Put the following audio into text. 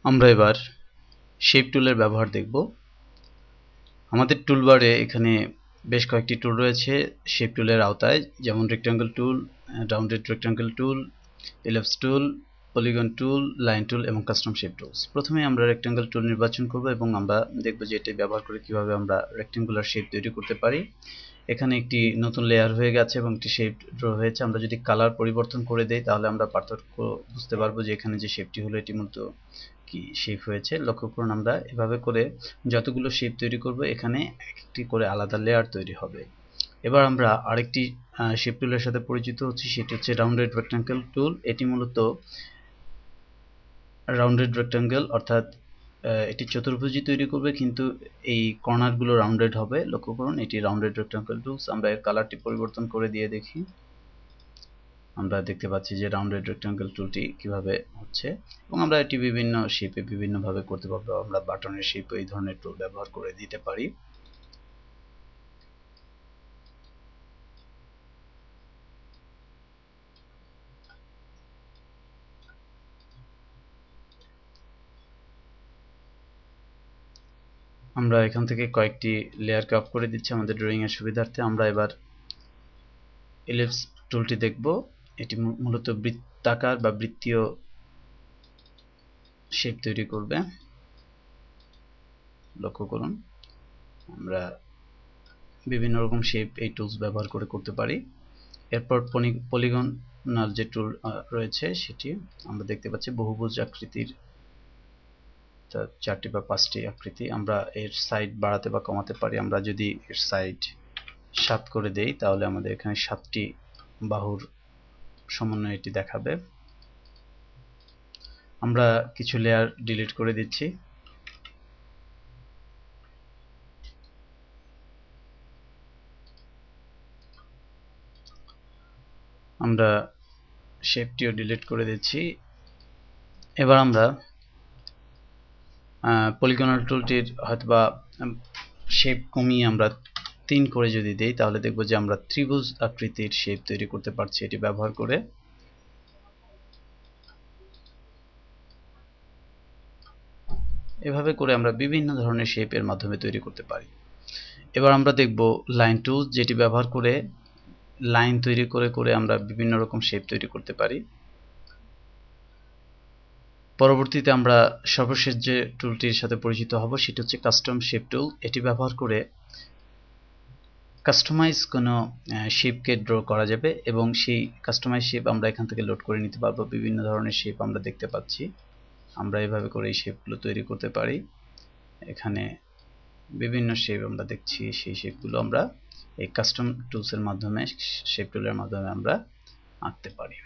আমরা এবার শেপ টুলের ব্যবহার দেখব। আমাদের টুলবারে এখানে বেশ কয়েকটি টুল রয়েছে শেপ টুলের আওতায়, যেমন rectangle tool, rounded rectangle tool, ellipse tool, polygon tool, line tool এবং কাস্টম শেপ টুলস। প্রথমে আমরা রেক্ট্যাঙ্গেল টুল নির্বাচন করব এবং আমরা দেখব যে এটি ব্যবহার করে কিভাবে আমরা রেক্ট্যাঙ্গুলার শেপ তৈরি করতে পারি। এখানে একটি নতুন লেয়ার হয়ে গেছে এবং একটি শেপ ড্র হয়েছে। আমরা যদি কালার পরিবর্তন করে দেই তাহলে আমরা পার্থক্য বুঝতে পারবো যে এখানে যে শেপটি হলো এটি মূলত কি শেপ হয়েছে। লক্ষ্য করুন, আমরা এভাবে করে যতগুলো শেপ তৈরি করব এখানে একটি করে আলাদা লেয়ার তৈরি হবে। এবার আমরা আরেকটি শেপ টুলের সাথে পরিচিত হচ্ছি, সেটি হচ্ছে রাউন্ডেড রেক্ট্যাঙ্গেল টুল। এটি মূলত রাউন্ডেড রেক্ট্যাঙ্গেল অর্থাৎ এটি চতুর্ভুজই তৈরি করবে, কিন্তু এই কর্নারগুলো রাউন্ডেড হবে। লক্ষ্য করুন, এটি রাউন্ডেড রেক্ট্যাঙ্গেল টুলস। আমরা এর কালারটি পরিবর্তন করে দিয়ে দেখি। আমরা দেখতে পাচ্ছি যে রাউন্ডেড রেক্ট্যাঙ্গেল টুলটি কিভাবে হচ্ছে, এবং আমরা এটি বিভিন্ন শেপে বিভিন্নভাবে করতে পারবো। আমরা বাটনের শেপে এই ধরনের টুল ব্যবহার করে দিতে পারি। আমরা এখান থেকে কয়েকটি লেয়ারকে অফ করে দিচ্ছি আমাদের ড্রয়িং এর সুবিধার্থে। আমরা এবার ইলিপস টুলটি দেখব। এটি মূলত বৃত্তাকার বা বৃত্তীয় শেপ তৈরি করবে। লক্ষ্য করুন, আমরা বিভিন্ন রকম শেপ এই টুলস ব্যবহার করে করতে পারি। এরপর পলিগনাল যে টুল রয়েছে সেটি আমরা দেখতে পাচ্ছি বহুভুজ আকৃতির 4টি বা 5টি আকৃতি। আমরা এর সাইড বাড়াতে বা কমাতে পারি। আমরা যদি এর সাইড 7 করে দেই তাহলে আমাদের এখানে 7টি বাহুর সমন্বয়ে এটি দেখাবে। আমরা কিছু লেয়ার ডিলিট করে দিচ্ছি। আমরা শেপটিও ডিলিট করে দিচ্ছি। এবার আমরা পলিগনাল টুলটির হয়তোবা শেপ কমিয়ে আমরা 3 করে যদি দেই তাহলে দেখব যে আমরা ত্রিভুজ আকৃতির শেপ তৈরি করতে পারছি এটি ব্যবহার করে। এভাবে করে আমরা বিভিন্ন ধরনের শেপ এর মাধ্যমে তৈরি করতে পারি। এবার আমরা দেখব লাইন টুল, যেটি ব্যবহার করে লাইন তৈরি করে করে আমরা বিভিন্ন রকম শেপ তৈরি করতে পারি। পরবর্তীতে আমরা সর্বশেষ যে টুলটির সাথে পরিচিত হব সেটি হচ্ছে কাস্টম শেপ টুল। এটি ব্যবহার করে কাস্টমাইজ কোনো শেপকে ড্র করা যাবে এবং সেই কাস্টমাইজ শেপ আমরা এখান থেকে লোড করে নিতে পারবো। বিভিন্ন ধরনের শেপ আমরা দেখতে পাচ্ছি। আমরা এভাবে করে এই শেপগুলো তৈরি করতে পারি। এখানে বিভিন্ন শেপ আমরা দেখছি, সেই শেপগুলো আমরা এই কাস্টম টুলসের মাধ্যমে, শেপ টুলের মাধ্যমে আমরা আঁকতে পারি।